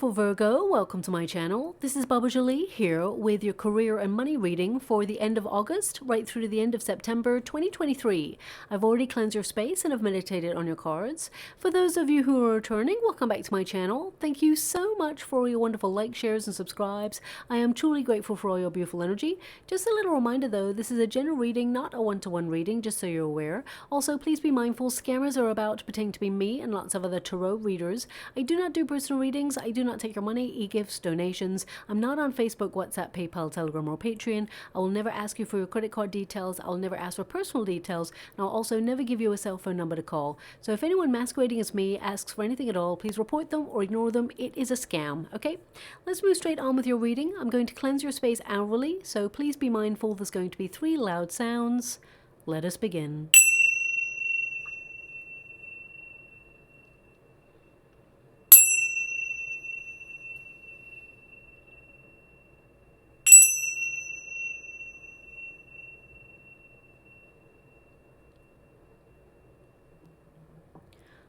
beautiful Virgo, welcome to my channel. This is Baba Jolie here with your career and money reading for the end of August right through to the end of September 2023. I've already cleansed your space and have meditated on your cards. For those of you who are returning, welcome back to my channel. Thank you so much for all your wonderful likes, shares and subscribes. I am truly grateful for all your beautiful energy. Just a little reminder though, this is a general reading, not a one-to-one reading, just so you're aware. Also, please be mindful, scammers are about pretending to be me and lots of other tarot readers. I do not do personal readings. I do not take your money, e-gifts, donations. I'm not on Facebook, WhatsApp, PayPal, Telegram, or Patreon. I will never ask you for your credit card details. I will never ask for personal details. And I'll also never give you a cell phone number to call. So if anyone masquerading as me asks for anything at all, please report them or ignore them. It is a scam, okay? Let's move straight on with your reading. I'm going to cleanse your space hourly, so please be mindful there's going to be 3 loud sounds. Let us begin.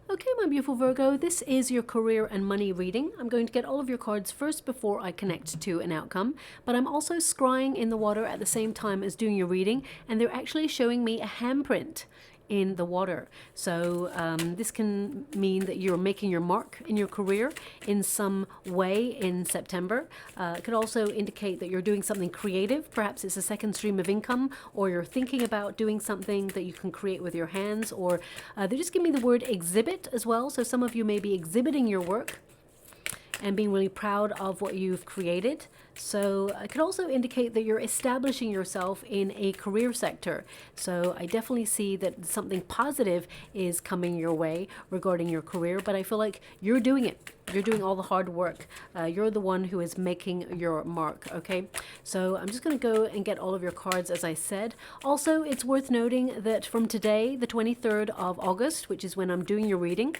Okay, my beautiful Virgo, this is your career and money reading. I'm going to get all of your cards first before I connect to an outcome, but I'm also scrying in the water at the same time as doing your reading, and they're actually showing me a handprint in the water. So this can mean that you're making your mark in your career in some way in September. It could also indicate that you're doing something creative. Perhaps it's a second stream of income, or you're thinking about doing something that you can create with your hands, or they just give me the word exhibit as well. So some of you may be exhibiting your work and being really proud of what you've created. So it could also indicate that you're establishing yourself in a career sector. So I definitely see that something positive is coming your way regarding your career, but I feel like you're doing it. You're doing all the hard work. You're the one who is making your mark, okay? So I'm just going to go and get all of your cards, as I said. Also, it's worth noting that from today, the 23rd of August, which is when I'm doing your reading,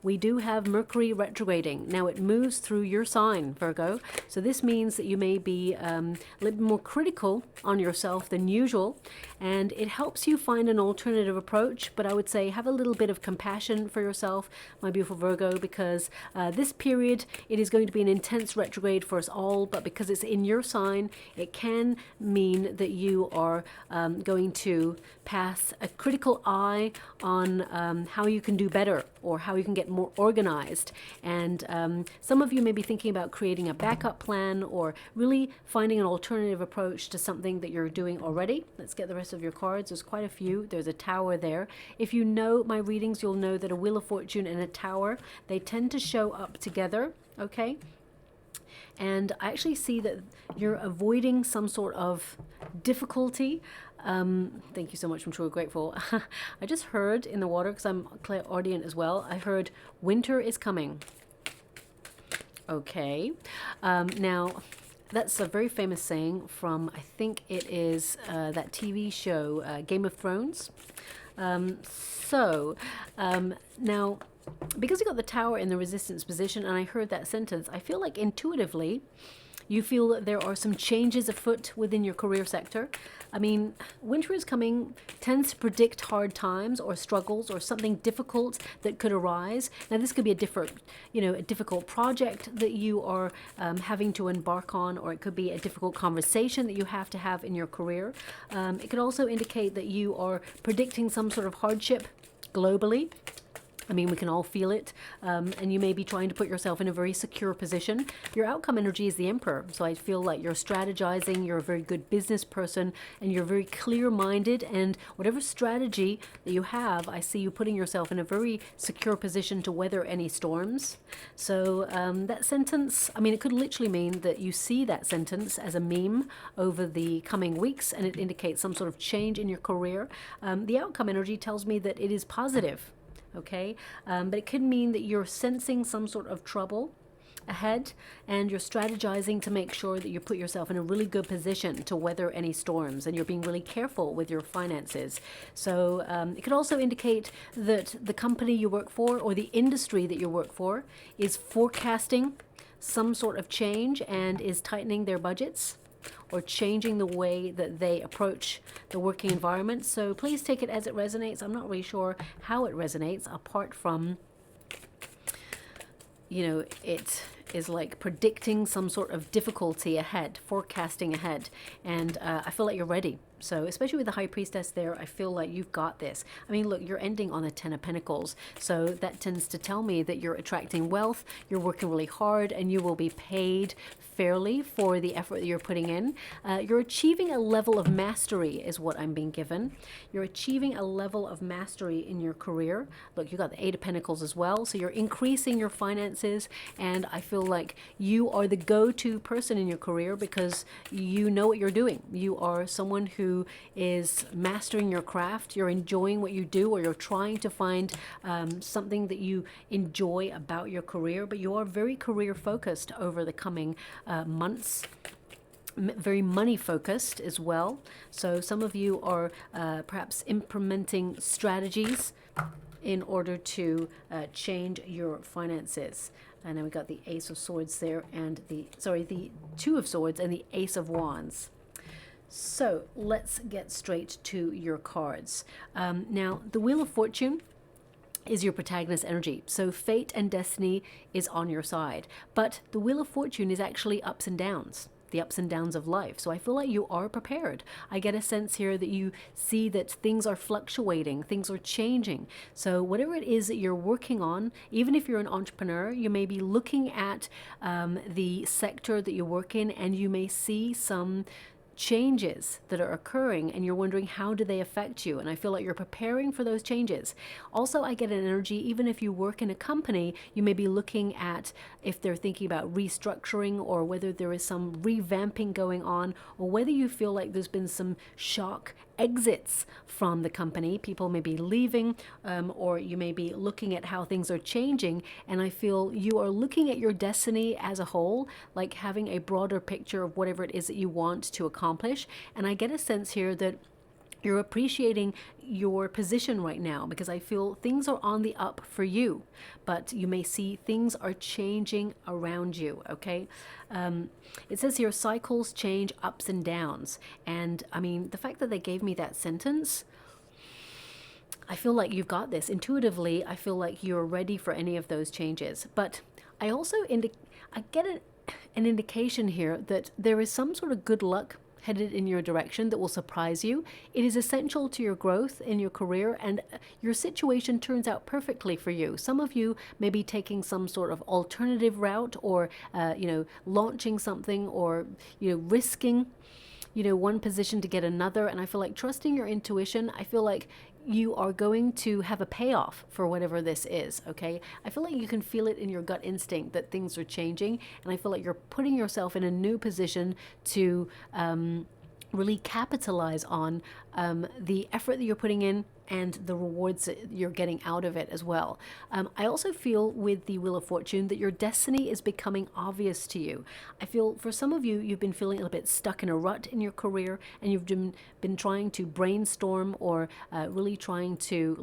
we do have Mercury retrograding. Now, it moves through your sign, Virgo. So this means that you may be a little bit more critical on yourself than usual, and it helps you find an alternative approach. But I would say have a little bit of compassion for yourself, my beautiful Virgo, because this period, it is going to be an intense retrograde for us all, but because it's in your sign, it can mean that you are going to pass a critical eye on how you can do better or how you can get more organized. And some of you may be thinking about creating a backup plan or really finding an alternative approach to something that you're doing already. Let's get the rest of your cards. There's quite a few. There's a tower there. If you know my readings, you'll know that a Wheel of Fortune and a tower, they tend to show up together, okay? And I actually see that you're avoiding some sort of difficulty. Thank you so much. I'm truly grateful. I just heard in the water, because I'm clairaudient as well, I heard winter is coming. Okay. Now, that's a very famous saying from, I think it is that TV show, Game of Thrones. Now, because you got the tower in the resistance position and I heard that sentence, I feel like intuitively you feel that there are some changes afoot within your career sector. I mean, winter is coming tends to predict hard times or struggles or something difficult that could arise. Now, this could be a difficult project that you are having to embark on, or it could be a difficult conversation that you have to have in your career. It could also indicate that you are predicting some sort of hardship globally. I mean, we can all feel it, and you may be trying to put yourself in a very secure position. Your outcome energy is the Emperor, so I feel like you're strategizing, you're a very good business person, and you're very clear-minded, and whatever strategy that you have, I see you putting yourself in a very secure position to weather any storms. So that sentence, I mean, it could literally mean that you see that sentence as a meme over the coming weeks, and it indicates some sort of change in your career. The outcome energy tells me that it is positive. Okay, but it could mean that you're sensing some sort of trouble ahead and you're strategizing to make sure that you put yourself in a really good position to weather any storms, and you're being really careful with your finances. So it could also indicate that the company you work for or the industry that you work for is forecasting some sort of change and is tightening their budgets or changing the way that they approach the working environment. So please take it as it resonates. I'm not really sure how it resonates, apart from, you know, it is like predicting some sort of difficulty ahead, forecasting ahead. And I feel like you're ready. So especially with the High Priestess there, I feel like you've got this. I mean, look, you're ending on the Ten of Pentacles. So that tends to tell me that you're attracting wealth, you're working really hard, and you will be paid fairly for the effort that you're putting in. You're achieving a level of mastery is what I'm being given. You're achieving a level of mastery in your career. Look, you got the Eight of Pentacles as well. So you're increasing your finances, and I feel like you are the go-to person in your career because you know what you're doing. You are someone who is mastering your craft. You're enjoying what you do, or you're trying to find something that you enjoy about your career, but you are very career focused over the coming months. Very money focused as well. So some of you are perhaps implementing strategies in order to change your finances. And then we got the Ace of Swords there, and the Two of Swords and the Ace of Wands. So let's get straight to your cards. Now, the Wheel of Fortune is your protagonist energy. So fate and destiny is on your side. But the Wheel of Fortune is actually ups and downs. The ups and downs of life. So I feel like you are prepared. I get a sense here that you see that things are fluctuating, things are changing. So whatever it is that you're working on, even if you're an entrepreneur, you may be looking at the sector that you work in, and you may see some changes that are occurring, and you're wondering how do they affect you, and I feel like you're preparing for those changes. Also, I get an energy, even if you work in a company, you may be looking at if they're thinking about restructuring, or whether there is some revamping going on, or whether you feel like there's been some shock exits from the company. People may be leaving, or you may be looking at how things are changing, and I feel you are looking at your destiny as a whole, like having a broader picture of whatever it is that you want to accomplish. And I get a sense here that you're appreciating your position right now, because I feel things are on the up for you, but you may see things are changing around you, okay? It says here, cycles change, ups and downs. And I mean, the fact that they gave me that sentence, I feel like you've got this. Intuitively, I feel like you're ready for any of those changes. But I also I get an indication here that there is some sort of good luck headed in your direction that will surprise you. It is essential to your growth in your career, and your situation turns out perfectly for you. Some of you may be taking some sort of alternative route, or launching something, or risking one position to get another. And I feel like trusting your intuition, I feel like you are going to have a payoff for whatever this is, okay? I feel like you can feel it in your gut instinct that things are changing, and I feel like you're putting yourself in a new position to really capitalize on the effort that you're putting in and the rewards that you're getting out of it as well. I also feel with the Wheel of Fortune that your destiny is becoming obvious to you. I feel for some of you, you've been feeling a little bit stuck in a rut in your career, and you've been trying to brainstorm, or really trying to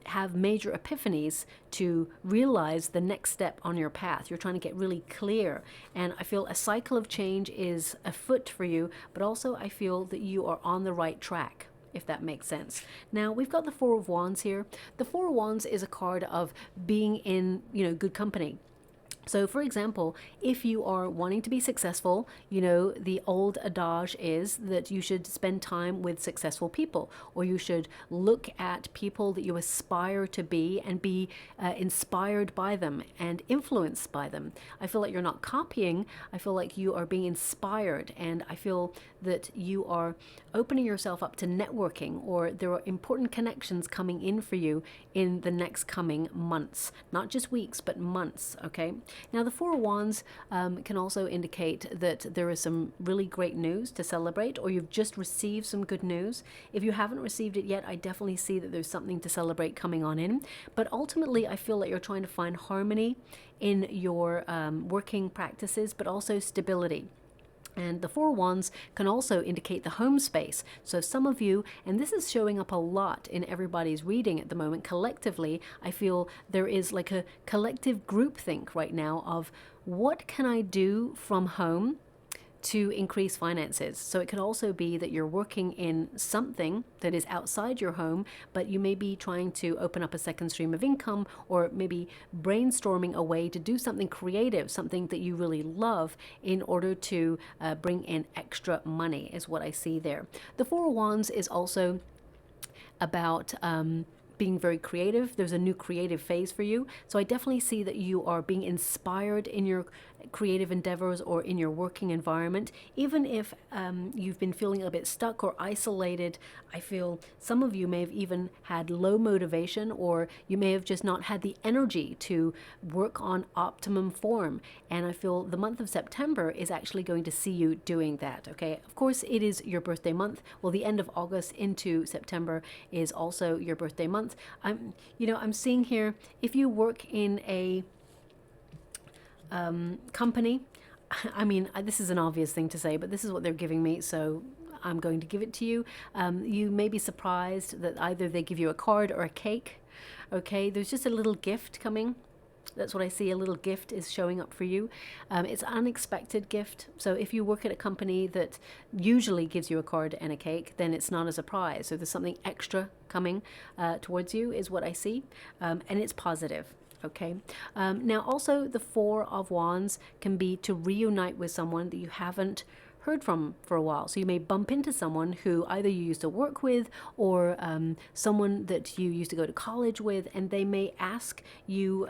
have major epiphanies to realize the next step on your path. You're trying to get really clear, and I feel a cycle of change is afoot for you, but also I feel that you are on the right track, if that makes sense. Now, we've got the Four of Wands here. The Four of Wands is a card of being in, good company. So, for example, if you are wanting to be successful, the old adage is that you should spend time with successful people, or you should look at people that you aspire to be and be inspired by them and influenced by them. I feel like you're not copying. I feel like you are being inspired, and I feel that you are opening yourself up to networking, or there are important connections coming in for you in the next coming months, not just weeks, but months, okay? Now, the Four of Wands can also indicate that there is some really great news to celebrate, or you've just received some good news. If you haven't received it yet, I definitely see that there's something to celebrate coming on in. But ultimately, I feel like you're trying to find harmony in your working practices, but also stability. And the Four of Wands can also indicate the home space. So some of you, and this is showing up a lot in everybody's reading at the moment, collectively, I feel there is like a collective groupthink right now of what can I do from home to increase finances. So it could also be that you're working in something that is outside your home, but you may be trying to open up a second stream of income, or maybe brainstorming a way to do something creative, something that you really love, in order to bring in extra money, is what I see there. The Four of Wands is also about being very creative. There's a new creative phase for you. So I definitely see that you are being inspired in your creative endeavors or in your working environment. Even if you've been feeling a bit stuck or isolated, I feel some of you may have even had low motivation, or you may have just not had the energy to work on optimum form. And I feel the month of September is actually going to see you doing that. Okay, of course it is your birthday month. Well, the end of August into September is also your birthday month. I'm seeing here, if you work in a company, I mean, this is an obvious thing to say, but this is what they're giving me, so I'm going to give it to you. You may be surprised that either they give you a card or a cake. Okay, there's just a little gift coming. That's what I see. A little gift is showing up for you. It's an unexpected gift. So if you work at a company that usually gives you a card and a cake, then it's not a surprise. So there's something extra coming towards you, is what I see. And it's positive. Okay. Now also the Four of Wands can be to reunite with someone that you haven't heard from for a while. So you may bump into someone who either you used to work with, or someone that you used to go to college with, and they may ask you,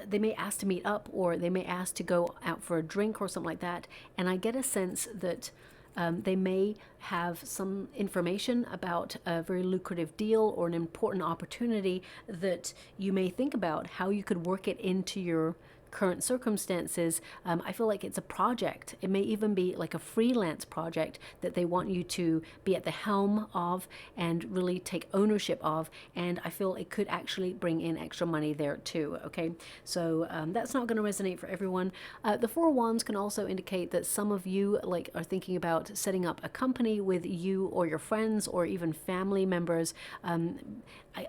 they may ask to meet up, or they may ask to go out for a drink or something like that. And I get a sense that they may have some information about a very lucrative deal or an important opportunity that you may think about how you could work it into your current circumstances. I feel like it's a project. It may even be like a freelance project that they want you to be at the helm of and really take ownership of, and I feel it could actually bring in extra money there too. Okay, so that's not going to resonate for everyone. The Four of Wands can also indicate that some of you are thinking about setting up a company with you or your friends or even family members.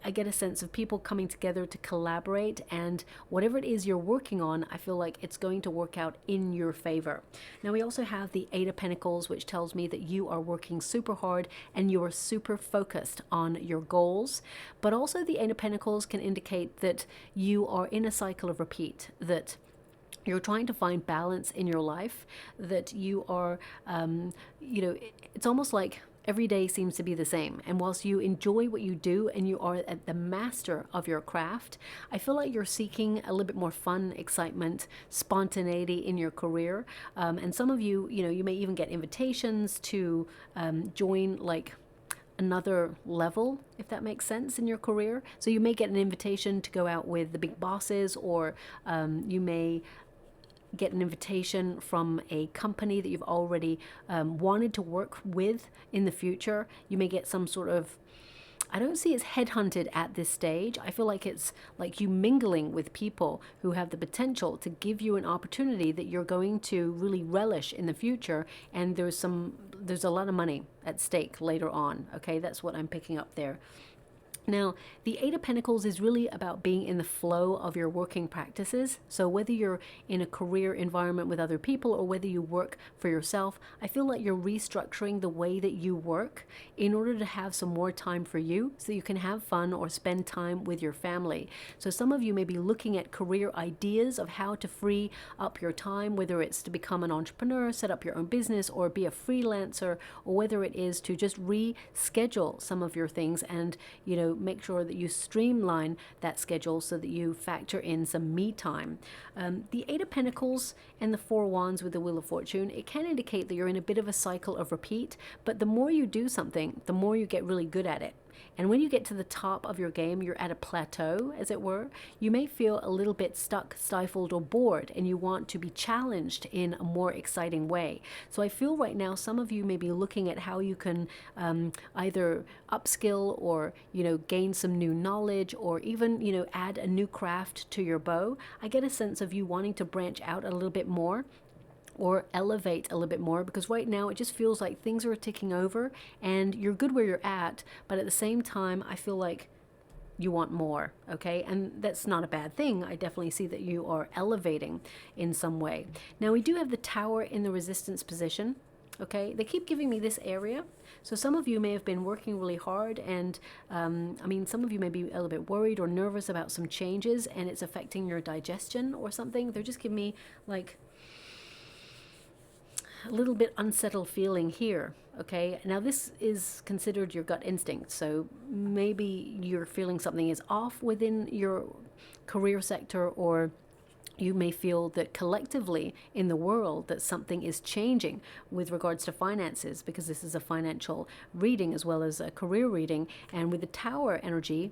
I get a sense of people coming together to collaborate, and whatever it is you're working on, I feel like it's going to work out in your favor. Now we also have the Eight of Pentacles, which tells me that you are working super hard and you are super focused on your goals. But also the Eight of Pentacles can indicate that you are in a cycle of repeat, that you're trying to find balance in your life, that you are, it's almost like every day seems to be the same. And whilst you enjoy what you do and you are at the master of your craft, I feel like you're seeking a little bit more fun, excitement, spontaneity in your career. And some of you, you may even get invitations to join like another level, if that makes sense, in your career. So you may get an invitation to go out with the big bosses, or you may get an invitation from a company that you've already wanted to work with in the future. You may get some sort of, I don't see it's headhunted at this stage. I feel like it's like you mingling with people who have the potential to give you an opportunity that you're going to really relish in the future. And there's a lot of money at stake later on. Okay, that's what I'm picking up there. Now, the Eight of Pentacles is really about being in the flow of your working practices. So whether you're in a career environment with other people or whether you work for yourself, I feel like you're restructuring the way that you work in order to have some more time for you so you can have fun or spend time with your family. So some of you may be looking at career ideas of how to free up your time, whether it's to become an entrepreneur, set up your own business, or be a freelancer, or whether it is to just reschedule some of your things and, make sure that you streamline that schedule so that you factor in some me time. The Eight of Pentacles and the Four of Wands with the Wheel of Fortune, it can indicate that you're in a bit of a cycle of repeat, but the more you do something, the more you get really good at it. And when you get to the top of your game, you're at a plateau, as it were. You may feel a little bit stuck, stifled, or bored, and you want to be challenged in a more exciting way. So I feel right now some of you may be looking at how you can either upskill or, gain some new knowledge, or even, add a new craft to your bow. I get a sense of you wanting to branch out a little bit more or elevate a little bit more, because right now it just feels like things are ticking over and you're good where you're at, but at the same time I feel like you want more, okay? And that's not a bad thing. I definitely see that you are elevating in some way. Now we do have the Tower in the resistance position, okay? They keep giving me this area. So some of you may have been working really hard, and I mean, some of you may be a little bit worried or nervous about some changes and it's affecting your digestion or something. They're just giving me like a little bit unsettled feeling here. Okay, now this is considered your gut instinct, so maybe you're feeling something is off within your career sector, or you may feel that collectively in the world that something is changing with regards to finances, because this is a financial reading as well as a career reading. And with the Tower energy,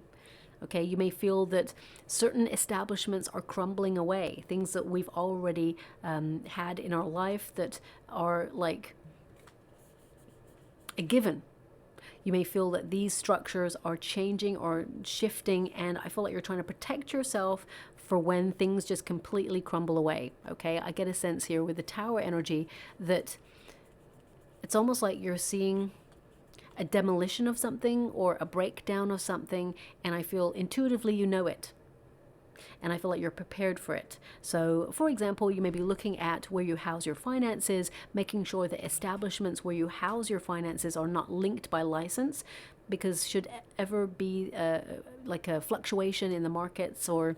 okay, you may feel that certain establishments are crumbling away, things that we've already had in our life that are like a given. You may feel that these structures are changing or shifting, and I feel like you're trying to protect yourself for when things just completely crumble away, okay? I get a sense here with the Tower energy that it's almost like you're seeing a demolition of something or a breakdown of something, and I feel intuitively you know it. And I feel like you're prepared for it. So, for example, you may be looking at where you house your finances, making sure that establishments where you house your finances are not linked by license, because should ever be like a fluctuation in the markets, or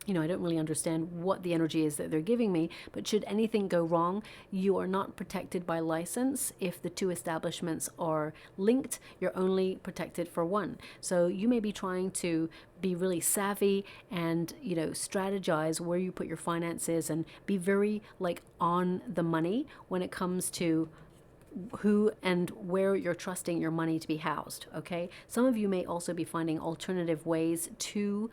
I don't really understand what the energy is that they're giving me, but should anything go wrong, you are not protected by license. If the two establishments are linked, you're only protected for one. So you may be trying to be really savvy and, strategize where you put your finances and be very like on the money when it comes to who and where you're trusting your money to be housed, okay? Some of you may also be finding alternative ways to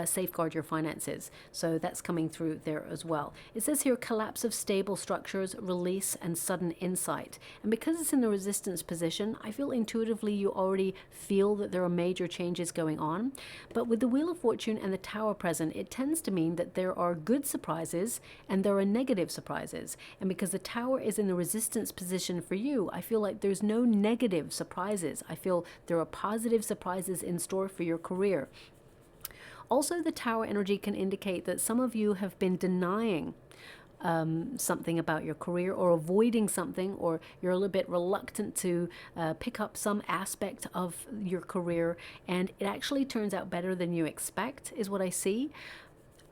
safeguard your finances. So that's coming through there as well. It says here, collapse of stable structures, release, and sudden insight. And because it's in the resistance position, I feel intuitively you already feel that there are major changes going on. But with the Wheel of Fortune and the Tower present, it tends to mean that there are good surprises and there are negative surprises. And because the Tower is in the resistance position for you, I feel like there's no negative surprises. I feel there are positive surprises in store for your career. Also, the Tower energy can indicate that some of you have been denying something about your career, or avoiding something, or you're a little bit reluctant to pick up some aspect of your career, and it actually turns out better than you expect, is what I see.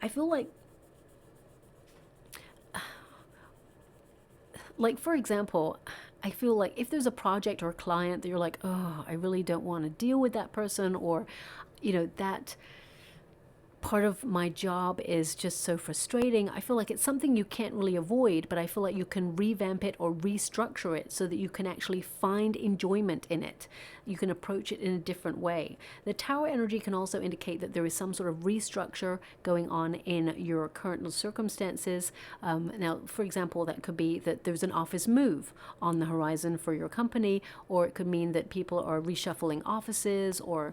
I feel like for example, I feel like if there's a project or a client that you're like, oh, I really don't want to deal with that person, or that part of my job is just so frustrating. I feel like it's something you can't really avoid, but I feel like you can revamp it or restructure it so that you can actually find enjoyment in it. You can approach it in a different way. The Tower energy can also indicate that there is some sort of restructure going on in your current circumstances. Now, for example, that could be that there's an office move on the horizon for your company, or it could mean that people are reshuffling offices, or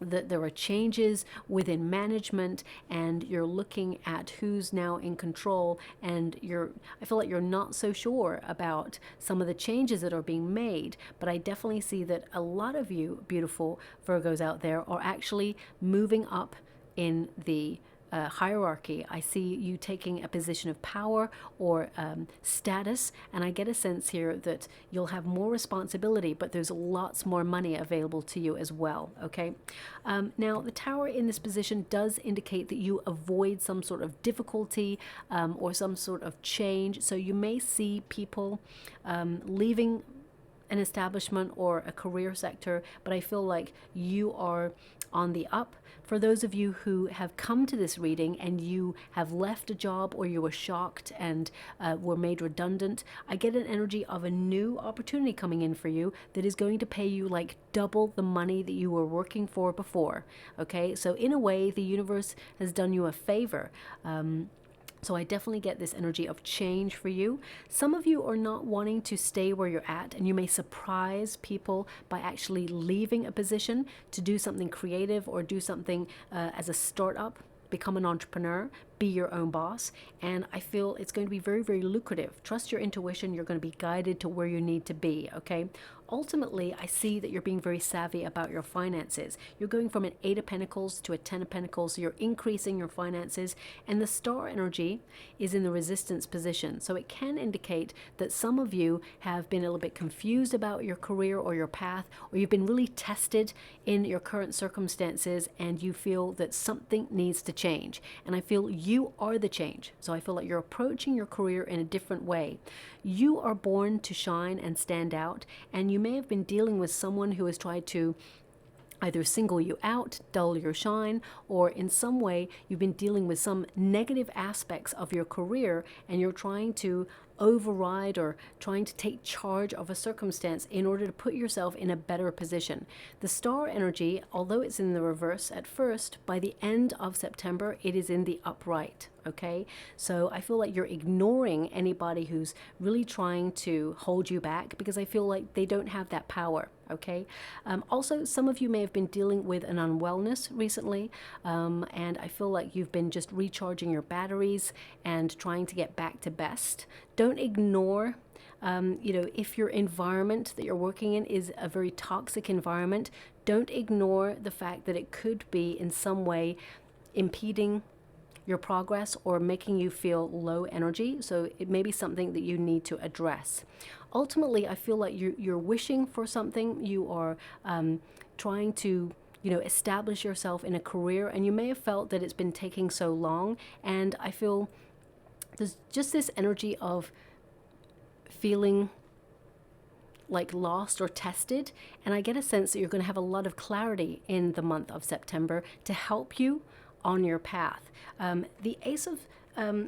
that there are changes within management, and you're looking at who's now in control, and I feel like you're not so sure about some of the changes that are being made. But I definitely see that a lot of you beautiful Virgos out there are actually moving up in the hierarchy. I see you taking a position of power or status, and I get a sense here that you'll have more responsibility, but there's lots more money available to you as well, okay? Now, the Tower in this position does indicate that you avoid some sort of difficulty or some sort of change. So you may see people leaving an establishment or a career sector, but I feel like you are on the up. For those of you who have come to this reading and you have left a job, or you were shocked and were made redundant, I get an energy of a new opportunity coming in for you that is going to pay you like double the money that you were working for before. Okay, so in a way, the universe has done you a favor. So I definitely get this energy of change for you. Some of you are not wanting to stay where you're at, and you may surprise people by actually leaving a position to do something creative or do something as a startup, become an entrepreneur. be your own boss. And I feel it's going to be very, very lucrative. Trust your intuition. You're going to be guided to where you need to be, okay? Ultimately, I see that you're being very savvy about your finances. You're going from an 8 of Pentacles to a 10 of Pentacles. So you're increasing your finances. And the star energy is in the resistance position. So it can indicate that some of you have been a little bit confused about your career or your path, or you've been really tested in your current circumstances and you feel that something needs to change. And I feel you are the change. So I feel like you're approaching your career in a different way. You are born to shine and stand out, and you may have been dealing with someone who has tried to either single you out, dull your shine, or in some way you've been dealing with some negative aspects of your career and you're trying to override or trying to take charge of a circumstance in order to put yourself in a better position. The star energy, although it's in the reverse at first, by the end of September, it is in the upright. Okay, so I feel like you're ignoring anybody who's really trying to hold you back because I feel like they don't have that power. Okay, also some of you may have been dealing with an unwellness recently, and I feel like you've been just recharging your batteries and trying to get back to best. Don't ignore if your environment that you're working in is a very toxic environment, don't ignore the fact that it could be in some way impeding your progress or making you feel low energy. So it may be something that you need to address. Ultimately, I feel like you're wishing for something. You are trying to establish yourself in a career, and you may have felt that it's been taking so long. And I feel there's just this energy of feeling like lost or tested. And I get a sense that you're going to have a lot of clarity in the month of September to help you on your path. The Ace of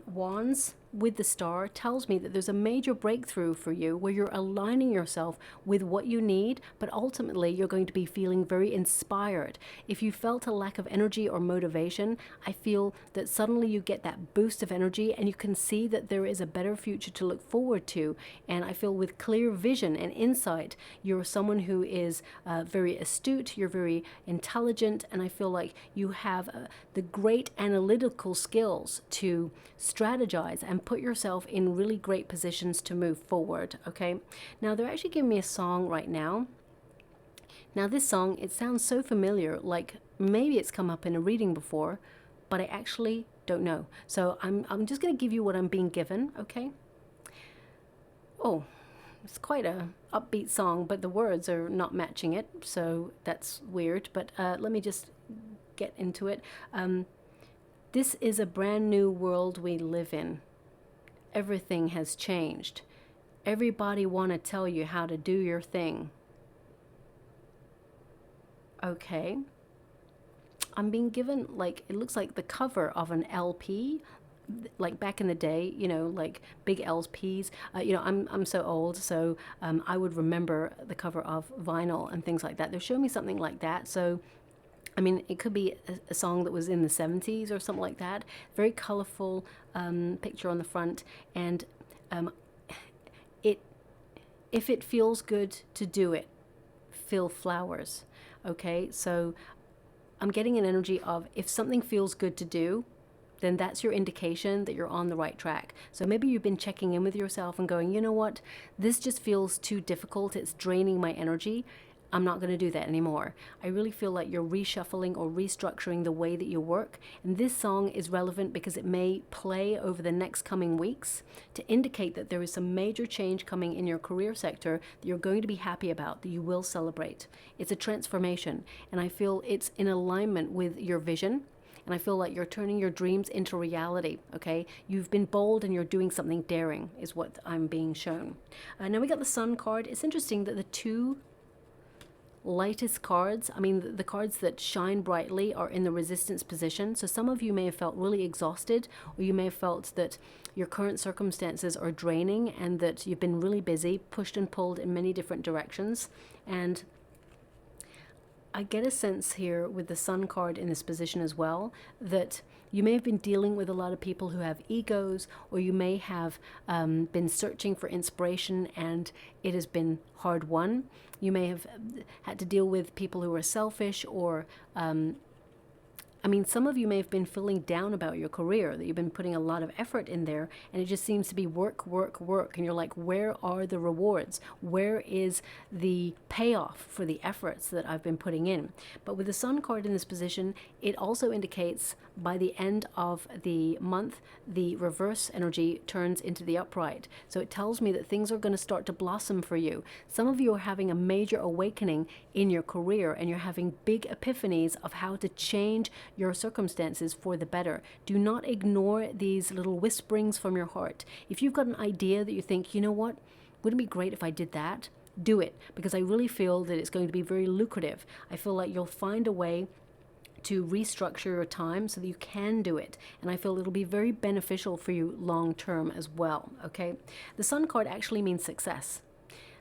Wands with the star tells me that there's a major breakthrough for you where you're aligning yourself with what you need, but ultimately you're going to be feeling very inspired. If you felt a lack of energy or motivation, I feel that suddenly you get that boost of energy and you can see that there is a better future to look forward to. And I feel with clear vision and insight, you're someone who is very astute, you're very intelligent, and I feel like you have the great analytical skills to strategize and put yourself in really great positions to move forward. Okay, now they're actually giving me a song right now. Now this song, it sounds so familiar, like maybe it's come up in a reading before, but I actually don't know. So I'm just going to give you what I'm being given. Okay. Oh, it's quite a upbeat song, but the words are not matching it, so that's weird. But let me just get into it. This is a brand new world we live in. Everything has changed. Everybody want to tell you how to do your thing. Okay. I'm being given, like, it looks like the cover of an LP, like back in the day, like big LPs. I'm so old, so I would remember the cover of vinyl and things like that. They're showing me something like that. So I mean, it could be a song that was in the 70s or something like that. Very colorful picture on the front. And if it feels good to do it, feel flowers. Okay, so I'm getting an energy of if something feels good to do, then that's your indication that you're on the right track. So maybe you've been checking in with yourself and going, you know what, this just feels too difficult. It's draining my energy. I'm not going to do that anymore. I really feel like you're reshuffling or restructuring the way that you work. And this song is relevant because it may play over the next coming weeks to indicate that there is some major change coming in your career sector that you're going to be happy about, that you will celebrate. It's a transformation. And I feel it's in alignment with your vision. And I feel like you're turning your dreams into reality, okay? You've been bold and you're doing something daring is what I'm being shown. Now we got the Sun card. It's interesting that the two lightest cards, I mean the cards that shine brightly, are in the resistance position. So some of you may have felt really exhausted, or you may have felt that your current circumstances are draining and that you've been really busy, pushed and pulled in many different directions. And I get a sense here with the Sun card in this position as well that you may have been dealing with a lot of people who have egos, or you may have been searching for inspiration and it has been hard won. You may have had to deal with people who are selfish, or I mean, some of you may have been feeling down about your career, that you've been putting a lot of effort in there, and it just seems to be work, work, work. And you're like, where are the rewards? Where is the payoff for the efforts that I've been putting in? But with the Sun card in this position, it also indicates by the end of the month, the reverse energy turns into the upright. So it tells me that things are going to start to blossom for you. Some of you are having a major awakening in your career, and you're having big epiphanies of how to change your circumstances for the better. Do not ignore these little whisperings from your heart. If you've got an idea that you think, you know what, wouldn't it be great if I did that? Do it, because I really feel that it's going to be very lucrative. I feel like you'll find a way to restructure your time so that you can do it, and I feel it'll be very beneficial for you long term as well. Okay, the Sun card actually means success.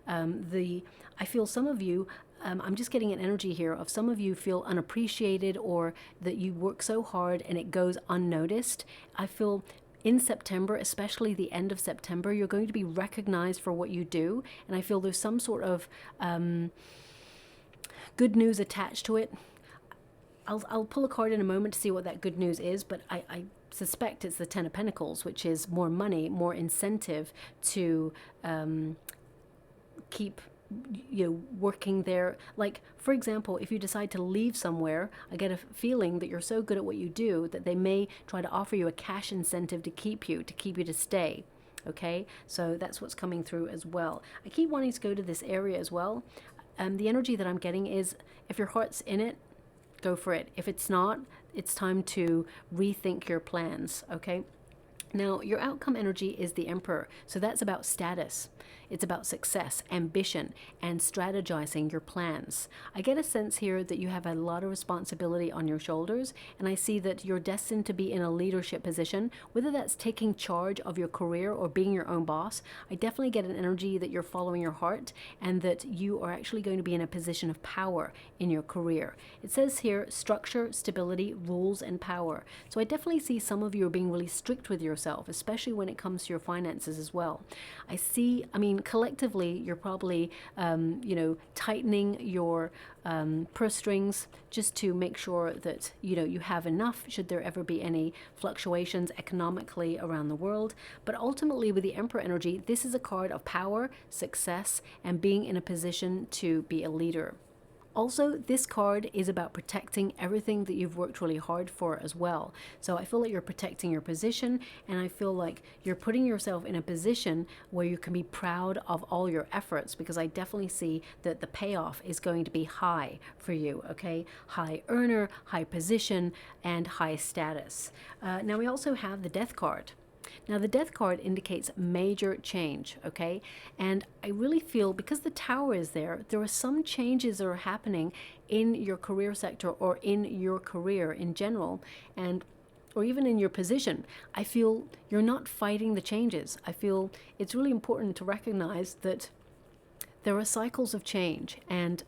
I feel some of you, I'm just getting an energy here of some of you feel unappreciated, or that you work so hard and it goes unnoticed. I feel in September, especially the end of September, you're going to be recognized for what you do, and I feel there's some sort of good news attached to it. I'll pull a card in a moment to see what that good news is, but I suspect it's the Ten of Pentacles, which is more money, more incentive to keep working there. Like, for example, if you decide to leave somewhere, I get a feeling that you're so good at what you do that they may try to offer you a cash incentive to keep you to stay. Okay, so that's what's coming through as well. I keep wanting to go to this area as well. The energy that I'm getting is, if your heart's in it, go for it. If it's not, it's time to rethink your plans. Okay, now your outcome energy is the Emperor, so that's about status. It's about success, ambition, and strategizing your plans. I get a sense here that you have a lot of responsibility on your shoulders, and I see that you're destined to be in a leadership position, whether that's taking charge of your career or being your own boss. I definitely get an energy that you're following your heart, and that you are actually going to be in a position of power in your career. It says here, structure, stability, rules, and power. So I definitely see some of you are being really strict with yourself, especially when it comes to your finances as well. I mean, collectively, you're probably, tightening your purse strings just to make sure that, you have enough should there ever be any fluctuations economically around the world. But ultimately, with the Emperor energy, this is a card of power, success, and being in a position to be a leader. Also, this card is about protecting everything that you've worked really hard for as well. So I feel like you're protecting your position, and I feel like you're putting yourself in a position where you can be proud of all your efforts, because I definitely see that the payoff is going to be high for you, okay? High earner, high position, and high status. Now we also have the Death card. Now the Death card indicates major change, okay? And I really feel, because the Tower is there are some changes that are happening in your career sector, or in your career in general, or even in your position. I feel you're not fighting the changes. I feel it's really important to recognize that there are cycles of change, and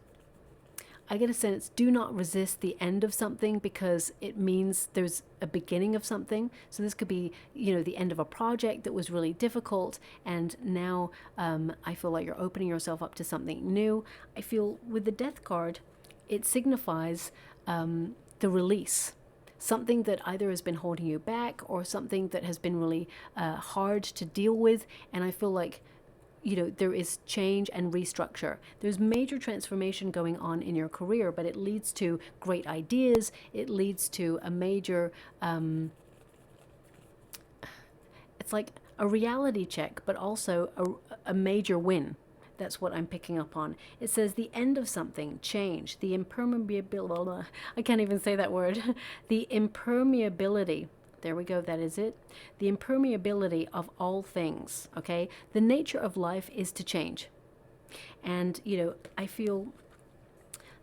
I get a sense, do not resist the end of something, because it means there's a beginning of something. So this could be, the end of a project that was really difficult, and now I feel like you're opening yourself up to something new. I feel with the Death card, it signifies the release. Something that either has been holding you back, or something that has been really hard to deal with. And I feel like there is change and restructure. There's major transformation going on in your career, but it leads to great ideas. It leads to a major, it's like a reality check, but also a major win. That's what I'm picking up on. It says the end of something, change, the impermeability, I can't even say that word, the impermeability. There we go, that is it. The impermeability of all things, okay? The nature of life is to change. And, I feel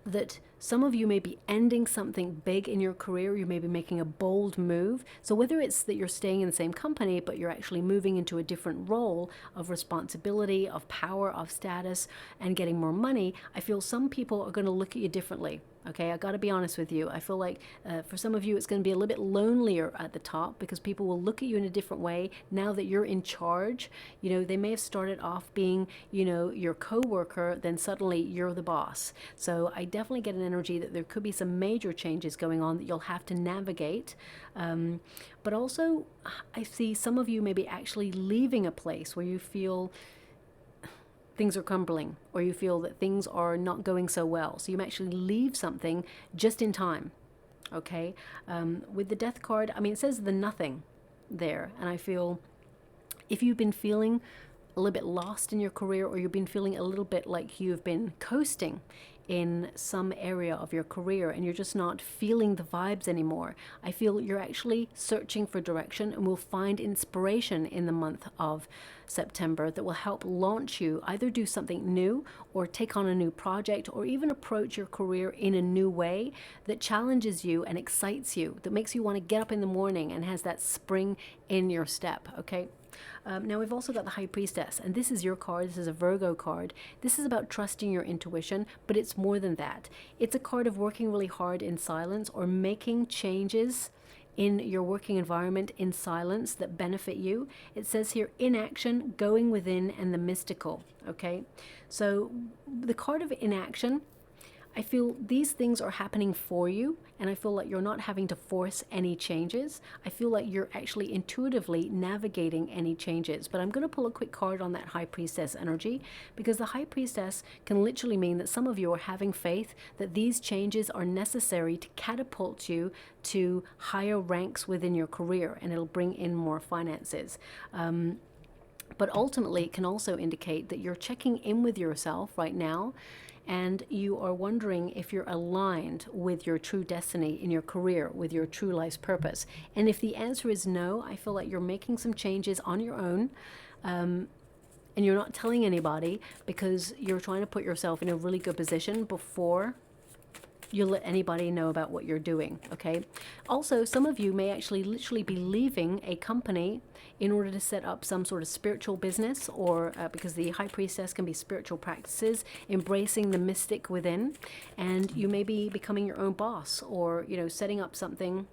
that some of you may be ending something big in your career. You may be making a bold move. So whether it's that you're staying in the same company, but you're actually moving into a different role of responsibility, of power, of status, and getting more money, I feel some people are going to look at you differently. Okay, I got to be honest with you. I feel like for some of you, it's going to be a little bit lonelier at the top because people will look at you in a different way now that you're in charge. You know, they may have started off being, you know, your co-worker, then suddenly you're the boss. So I definitely get an energy that there could be some major changes going on that you'll have to navigate. But also, I see some of you maybe actually leaving a place where you feel things are crumbling, or you feel that things are not going so well. So you may actually leave something just in time. Okay. With the Death card, I mean, it says the nothing there. And I feel if you've been feeling a little bit lost in your career, or you've been feeling a little bit like you've been coasting in some area of your career and you're just not feeling the vibes anymore, I feel you're actually searching for direction and will find inspiration in the month of September that will help launch you, either do something new or take on a new project, or even approach your career in a new way that challenges you and excites you, that makes you want to get up in the morning and has that spring in your step. Okay. Now we've also got the High Priestess, and this is your card. This is a Virgo card. This is about trusting your intuition, but it's more than that. It's a card of working really hard in silence, or making changes in your working environment in silence that benefit you. It says here, inaction, going within, and the mystical. Okay, so the card of inaction, I feel these things are happening for you, and I feel like you're not having to force any changes. I feel like you're actually intuitively navigating any changes. But I'm going to pull a quick card on that High Priestess energy, because the High Priestess can literally mean that some of you are having faith that these changes are necessary to catapult you to higher ranks within your career, and it'll bring in more finances. But ultimately, it can also indicate that you're checking in with yourself right now, and you are wondering if you're aligned with your true destiny in your career, with your true life's purpose. And if the answer is no, I feel like you're making some changes on your own, and you're not telling anybody because you're trying to put yourself in a really good position before you let anybody know about what you're doing. Okay. Also, some of you may actually literally be leaving a company in order to set up some sort of spiritual business, or because the High Priestess can be spiritual practices, embracing the mystic within, and you may be becoming your own boss, or, you know, setting up something.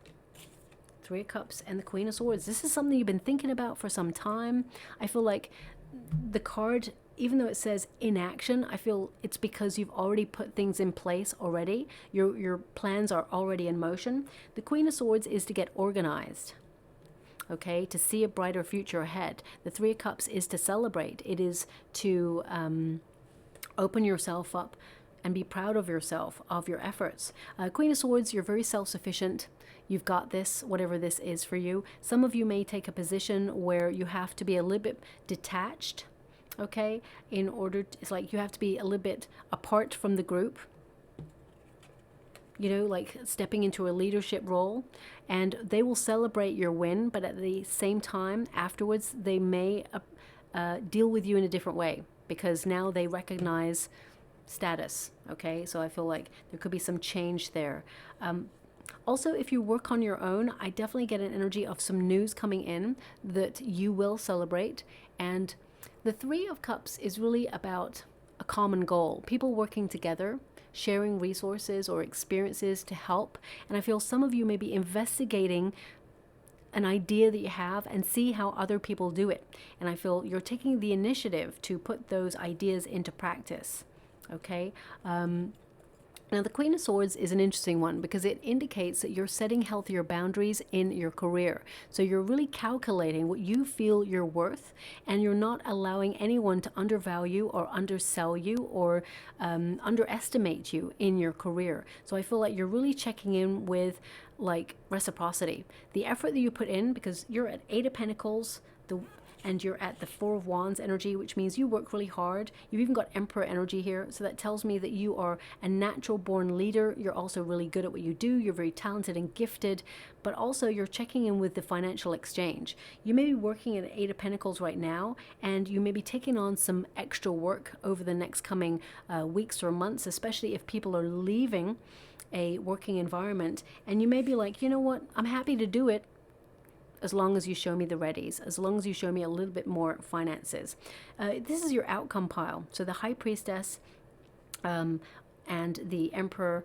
Three of Cups and the Queen of Swords. This is something you've been thinking about for some time. I feel like the card, even though it says inaction, I feel it's because you've already put things in place already. Your plans are already in motion. The Queen of Swords is to get organized, okay, to see a brighter future ahead. The Three of Cups is to celebrate. It is to open yourself up and be proud of yourself, of your efforts. Queen of Swords, you're very self-sufficient. You've got this, whatever this is for you. Some of you may take a position where you have to be a little bit detached, okay, in order to, it's like you have to be a little bit apart from the group, you know, like stepping into a leadership role, and they will celebrate your win, but at the same time, afterwards, they may deal with you in a different way, because now they recognize status, okay? So I feel like there could be some change there. Also, if you work on your own, I definitely get an energy of some news coming in that you will celebrate. And the Three of Cups is really about a common goal, people working together, sharing resources or experiences to help. And I feel some of you may be investigating an idea that you have and see how other people do it. And I feel you're taking the initiative to put those ideas into practice. Okay. Now, the Queen of Swords is an interesting one because it indicates that you're setting healthier boundaries in your career. So you're really calculating what you feel you're worth, and you're not allowing anyone to undervalue or undersell you or underestimate you in your career. So I feel like you're really checking in with like reciprocity. The effort that you put in, because you're at Eight of Pentacles, and you're at the Four of Wands energy, which means you work really hard. You've even got Emperor energy here. So that tells me that you are a natural born leader. You're also really good at what you do. You're very talented and gifted, but also you're checking in with the financial exchange. You may be working at Eight of Pentacles right now, and you may be taking on some extra work over the next coming weeks or months, especially if people are leaving a working environment. And you may be like, you know what, I'm happy to do it, as long as you show me the readies, as long as you show me a little bit more finances. This is your outcome pile. So the High Priestess and the Emperor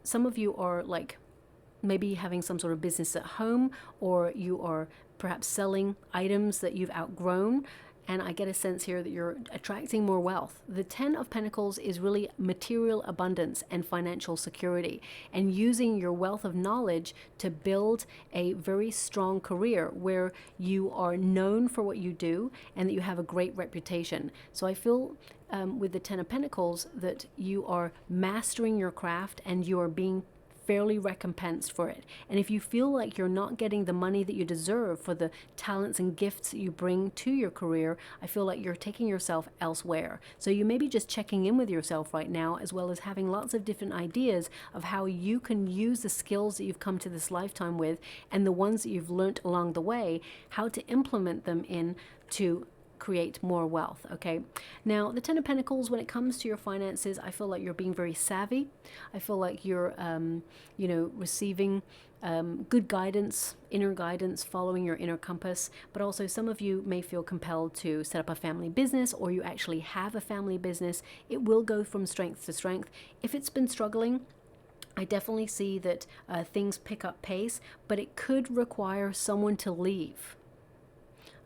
some of you are like maybe having some sort of business at home, or you are perhaps selling items that you've outgrown. And I get a sense here that you're attracting more wealth. The 10 of Pentacles is really material abundance and financial security, and using your wealth of knowledge to build a very strong career where you are known for what you do and that you have a great reputation. So I feel with the 10 of Pentacles that you are mastering your craft and you are being fairly recompensed for it. And if you feel like you're not getting the money that you deserve for the talents and gifts that you bring to your career, I feel like you're taking yourself elsewhere. So you may be just checking in with yourself right now, as well as having lots of different ideas of how you can use the skills that you've come to this lifetime with and the ones that you've learnt along the way, how to implement them in to create more wealth. Okay, now the 10 of Pentacles, when it comes to your finances, I feel like you're being very savvy. I feel like you're receiving good guidance, inner guidance, following your inner compass. But also some of you may feel compelled to set up a family business, or you actually have a family business. It will go from strength to strength. If it's been struggling, I definitely see that things pick up pace, but it could require someone to leave.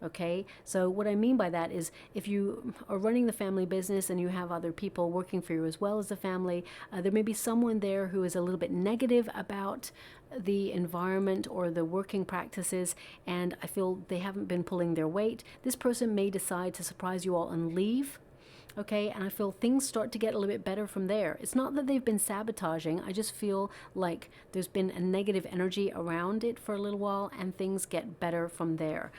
Okay, so what I mean by that is if you are running the family business and you have other people working for you as well as the family, there may be someone there who is a little bit negative about the environment or the working practices, and I feel they haven't been pulling their weight. This person may decide to surprise you all and leave. Okay, and I feel things start to get a little bit better from there. It's not that they've been sabotaging, I just feel like there's been a negative energy around it for a little while, and things get better from there.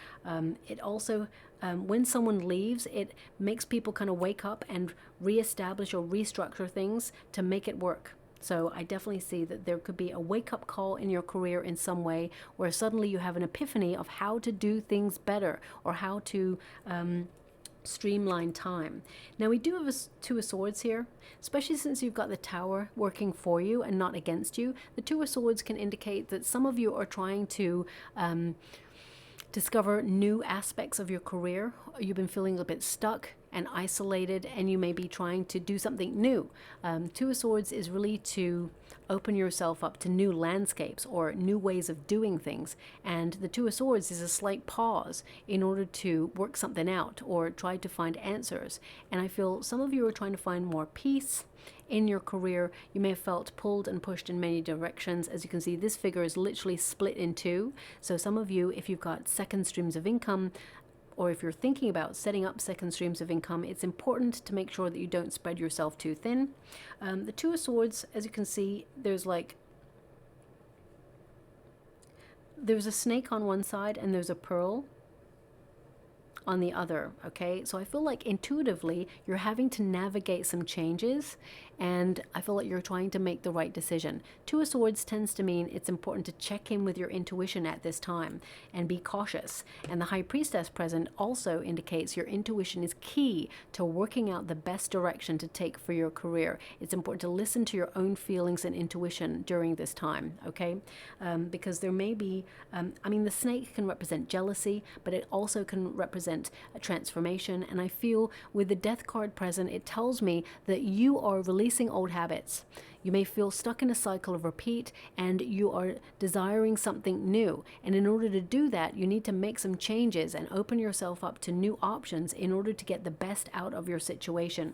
It also, when someone leaves, it makes people kind of wake up and reestablish or restructure things to make it work. So I definitely see that there could be a wake-up call in your career in some way, where suddenly you have an epiphany of how to do things better, or how to streamline time. Now we do have a Two of Swords here, especially since you've got the Tower working for you and not against you. The Two of Swords can indicate that some of you are trying to discover new aspects of your career. You've been feeling a bit stuck and isolated, and you may be trying to do something new. Two of Swords is really to open yourself up to new landscapes or new ways of doing things, and the Two of Swords is a slight pause in order to work something out or try to find answers. And I feel some of you are trying to find more peace in your career. You may have felt pulled and pushed in many directions. As you can see, this figure is literally split in two. So some of you, if you've got second streams of income, or if you're thinking about setting up second streams of income, it's important to make sure that you don't spread yourself too thin. The Two of Swords, as you can see, there's a snake on one side and there's a pearl on the other. Okay, so I feel like intuitively you're having to navigate some changes, and I feel like you're trying to make the right decision. Two of Swords tends to mean it's important to check in with your intuition at this time and be cautious. And the High Priestess present also indicates your intuition is key to working out the best direction to take for your career. It's important to listen to your own feelings and intuition during this time, okay? Because there may be, the snake can represent jealousy, but it also can represent a transformation. And I feel with the Death card present, it tells me that you are releasing old habits. You may feel stuck in a cycle of repeat, and you are desiring something new. And in order to do that, you need to make some changes and open yourself up to new options in order to get the best out of your situation.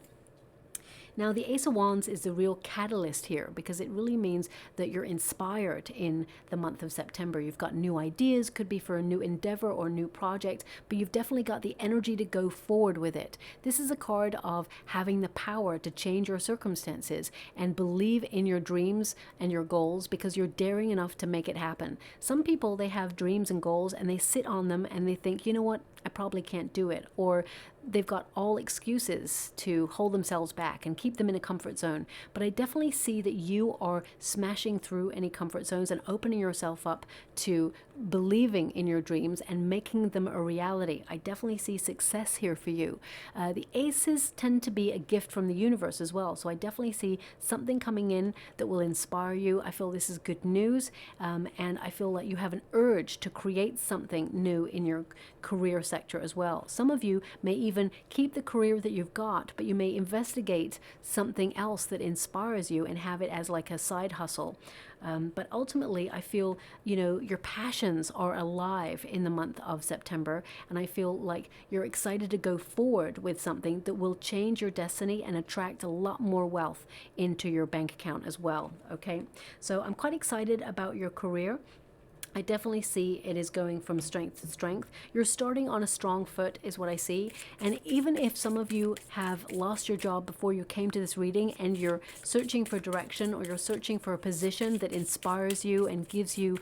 Now, the Ace of Wands is the real catalyst here, because it really means that you're inspired in the month of September. You've got new ideas, could be for a new endeavor or new project, but you've definitely got the energy to go forward with it. This is a card of having the power to change your circumstances and believe in your dreams and your goals, because you're daring enough to make it happen. Some people, they have dreams and goals and they sit on them and they think, you know what, I probably can't do it, or they've got all excuses to hold themselves back and keep them in a comfort zone. But I definitely see that you are smashing through any comfort zones and opening yourself up to believing in your dreams and making them a reality. I definitely see success here for you. The aces tend to be a gift from the universe as well, so I definitely see something coming in that will inspire you. I feel this is good news, and I feel like you have an urge to create something new in your career sector as well. Some of you may even keep the career that you've got, but you may investigate something else that inspires you and have it as like a side hustle. But ultimately, I feel, you know, your passions are alive in the month of September, and I feel like you're excited to go forward with something that will change your destiny and attract a lot more wealth into your bank account as well. Okay, so I'm quite excited about your career. I definitely see it is going from strength to strength. You're starting on a strong foot is what I see. And even if some of you have lost your job before you came to this reading and you're searching for direction, or you're searching for a position that inspires you and gives you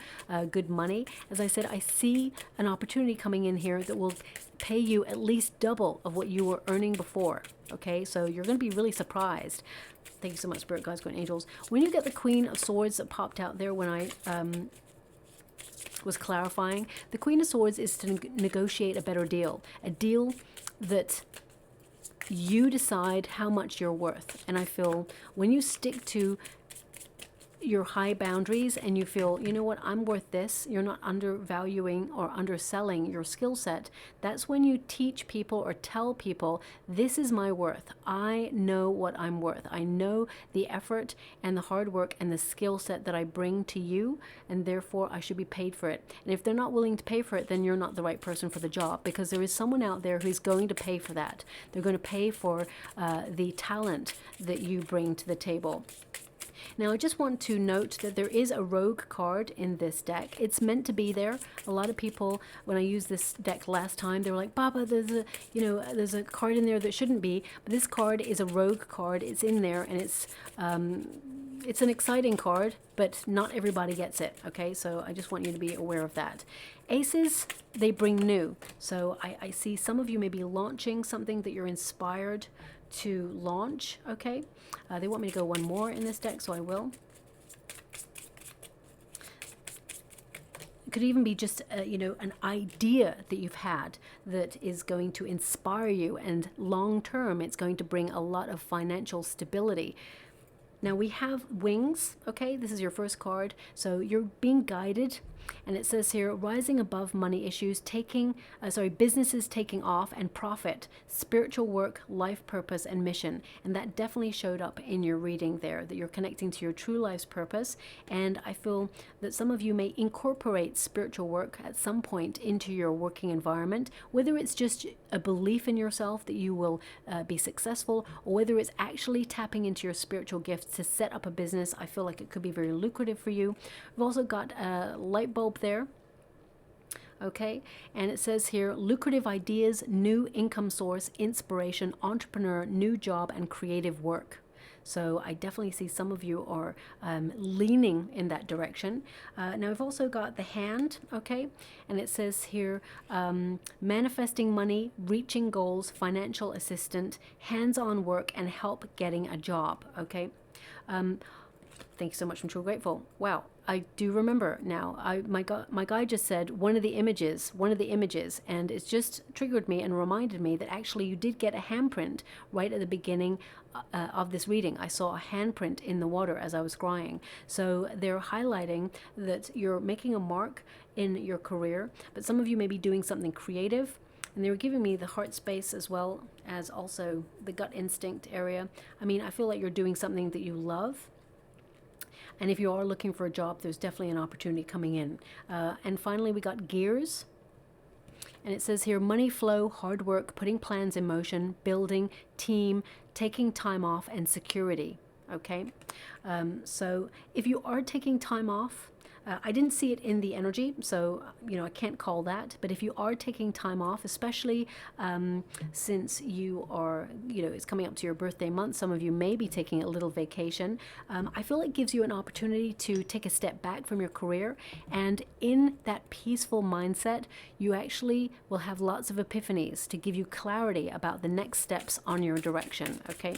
good money, as I said, I see an opportunity coming in here that will pay you at least double of what you were earning before. Okay, so you're going to be really surprised. Thank you so much, Spirit Guides, Guardian Angels. When you get the Queen of Swords that popped out there when I was clarifying, the Queen of Swords is to negotiate a better deal, a deal that you decide how much you're worth. And I feel when you stick to your high boundaries and you feel, you know what, I'm worth this, you're not undervaluing or underselling your skill set, that's when you teach people or tell people, this is my worth. I know what I'm worth. I know the effort and the hard work and the skill set that I bring to you, and therefore I should be paid for it. And if they're not willing to pay for it, then you're not the right person for the job, because there is someone out there who's going to pay for that. They're going to pay for the talent that you bring to the table. Now, I just want to note that there is a rogue card in this deck. It's meant to be there. A lot of people, when I used this deck last time, they were like, Baba, there's a card in there that shouldn't be. But this card is a rogue card. It's in there, and it's an exciting card, but not everybody gets it. Okay, so I just want you to be aware of that. Aces, they bring new. So I see some of you may be launching something that you're inspired to launch. Okay, they want me to go one more in this deck, so I will. It could even be just you know, an idea that you've had that is going to inspire you, and long term it's going to bring a lot of financial stability. Now we have wings. Okay, this is your first card, so you're being guided. And it says here, rising above money issues, businesses taking off and profit, spiritual work, life purpose and mission. And that definitely showed up in your reading there, that you're connecting to your true life's purpose. And I feel that some of you may incorporate spiritual work at some point into your working environment, whether it's just a belief in yourself that you will be successful, or whether it's actually tapping into your spiritual gifts to set up a business. I feel like it could be very lucrative for you. We've also got a light bulb there. Okay, and it says here, lucrative ideas, new income source, inspiration, entrepreneur, new job, and creative work. So I definitely see some of you are leaning in that direction. Now we've also got the hand, okay, and it says here, manifesting money, reaching goals, financial assistant, hands-on work, and help getting a job. Okay, thank you so much. I'm truly grateful. Wow. I do remember now. My guy just said one of the images, and it's just triggered me and reminded me that actually you did get a handprint right at the beginning of this reading. I saw a handprint in the water as I was scrying. So they're highlighting that you're making a mark in your career, but some of you may be doing something creative. And they were giving me the heart space as well as also the gut instinct area. I mean, I feel like you're doing something that you love. And if you are looking for a job, there's definitely an opportunity coming in. And finally, we got gears. And it says here, money flow, hard work, putting plans in motion, building, team, taking time off, and security. Okay. So if you are taking time off, I didn't see it in the energy, so, you know, I can't call that. But if you are taking time off, especially since you are, you know, it's coming up to your birthday month, some of you may be taking a little vacation. I feel it gives you an opportunity to take a step back from your career. And in that peaceful mindset, you actually will have lots of epiphanies to give you clarity about the next steps on your direction. Okay.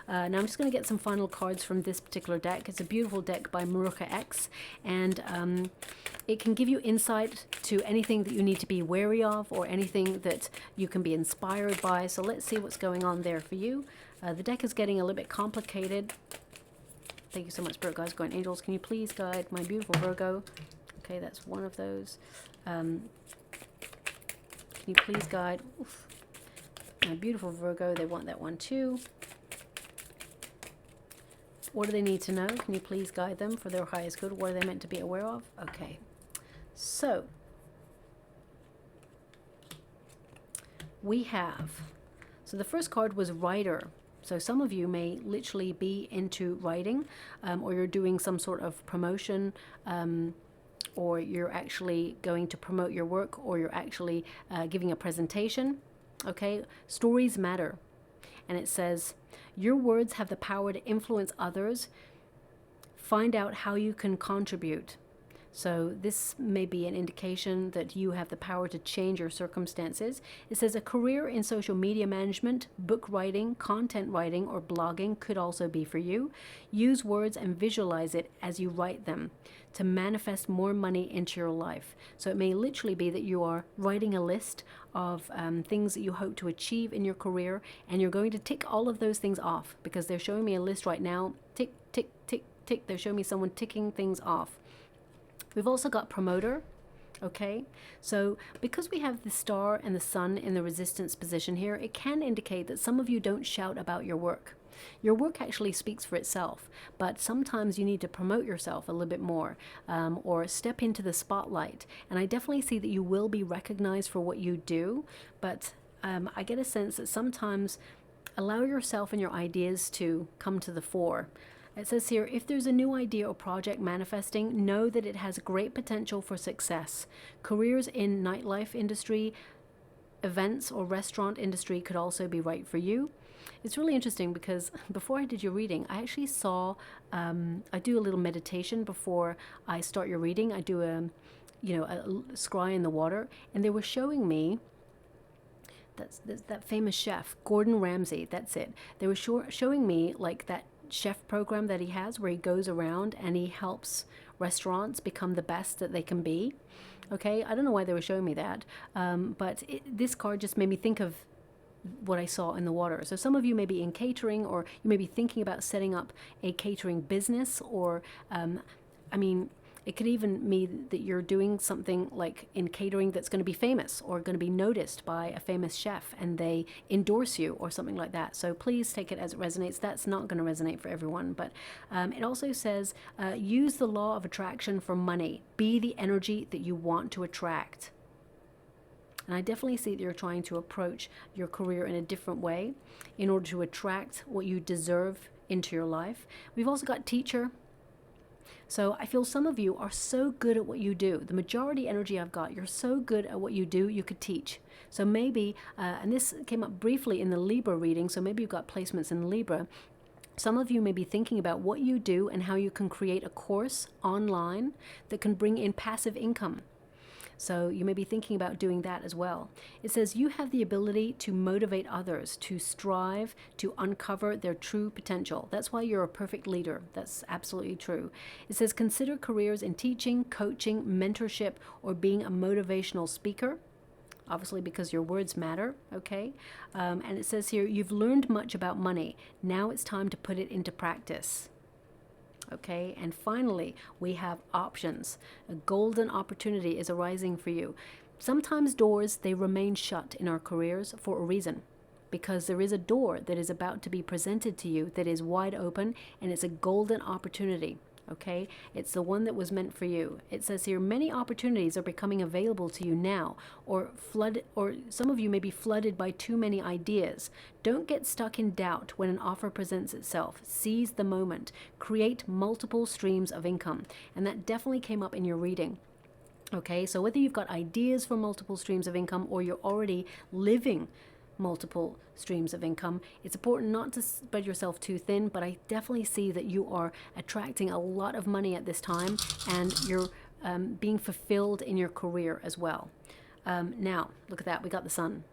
Now I'm just going to get some final cards from this particular deck. It's a beautiful deck by MAHRUKH X, and it can give you insight to anything that you need to be wary of, or anything that you can be inspired by. So let's see what's going on there for you. The deck is getting a little bit complicated. Thank you so much, Spirit Guides, Guardian Angels. Can you please guide my beautiful Virgo? Okay, that's one of those. Can you please guide? Oof. My beautiful Virgo, they want that one too. What do they need to know? Can you please guide them for their highest good? What are they meant to be aware of? Okay. So, we have, so the first card was writer. So some of you may literally be into writing, or you're doing some sort of promotion, or you're actually going to promote your work, or you're actually giving a presentation. Okay, stories matter. And it says, your words have the power to influence others. Find out how you can contribute. So this may be an indication that you have the power to change your circumstances. It says a career in social media management, book writing, content writing, or blogging could also be for you. Use words and visualize it as you write them to manifest more money into your life. So it may literally be that you are writing a list of things that you hope to achieve in your career, and you're going to tick all of those things off, because they're showing me a list right now. Tick, tick, tick, tick. They're showing me someone ticking things off. We've also got promoter, okay? So because we have the star and the sun in the resistance position here, it can indicate that some of you don't shout about your work. Your work actually speaks for itself, but sometimes you need to promote yourself a little bit more, or step into the spotlight. And I definitely see that you will be recognized for what you do, but I get a sense that sometimes allow yourself and your ideas to come to the fore. It says here, if there's a new idea or project manifesting, know that it has great potential for success. Careers in nightlife industry, events, or restaurant industry could also be right for you. It's really interesting because before I did your reading, I actually saw, I do a little meditation before I start your reading. I do a scry in the water, and they were showing me that famous chef, Gordon Ramsay, that's it. They were showing me like that chef program that he has where he goes around and he helps restaurants become the best that they can be. Okay, I don't know why they were showing me that, but this card just made me think of what I saw in the water. So some of you may be in catering, or you may be thinking about setting up a catering business, or it could even mean that you're doing something like in catering that's going to be famous or going to be noticed by a famous chef and they endorse you or something like that. So please take it as it resonates. That's not going to resonate for everyone. But it also says, use the law of attraction for money. Be the energy that you want to attract. And I definitely see that you're trying to approach your career in a different way in order to attract what you deserve into your life. We've also got teacher. So I feel some of you are so good at what you do. The majority energy I've got, you're so good at what you do, you could teach. So maybe, and this came up briefly in the Libra reading, so maybe you've got placements in Libra. Some of you may be thinking about what you do and how you can create a course online that can bring in passive income. So you may be thinking about doing that as well. It says you have the ability to motivate others to strive to uncover their true potential. That's why you're a perfect leader. That's absolutely true. It says consider careers in teaching, coaching, mentorship, or being a motivational speaker. Obviously because your words matter, okay? And it says here, you've learned much about money. Now it's time to put it into practice. Okay, and finally, we have options. A golden opportunity is arising for you. Sometimes doors, they remain shut in our careers for a reason, because there is a door that is about to be presented to you that is wide open, and it's a golden opportunity. Okay, it's the one that was meant for you. It says here, many opportunities are becoming available to you now, or some of you may be flooded by too many ideas. Don't get stuck in doubt when an offer presents itself. Seize the moment. Create multiple streams of income. And that definitely came up in your reading. Okay, so whether you've got ideas for multiple streams of income or you're already living multiple streams of income, it's important not to spread yourself too thin, but I definitely see that you are attracting a lot of money at this time, and you're being fulfilled in your career as well. Now, look at that, we got the sun.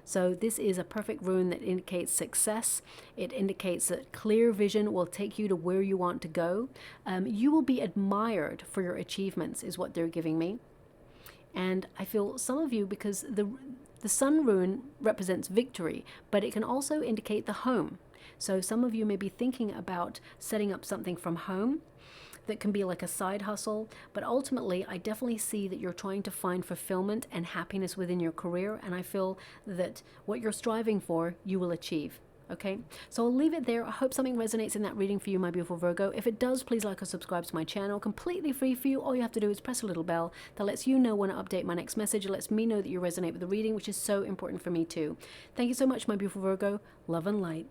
So this is a perfect rune that indicates success. It indicates that clear vision will take you to where you want to go. You will be admired for your achievements is what they're giving me. And I feel some of you, because the sun rune represents victory, but it can also indicate the home. So some of you may be thinking about setting up something from home. that can be like a side hustle, but ultimately I definitely see that you're trying to find fulfillment and happiness within your career, and I feel that what you're striving for, you will achieve. Okay, so I'll leave it there. I hope something resonates in that reading for you, my beautiful Virgo. If it does, please like or subscribe to my channel. Completely free for you. All you have to do is press a little bell that lets you know when I update my next message. It lets me know that you resonate with the reading, which is so important for me too. Thank you so much, my beautiful Virgo. Love and light.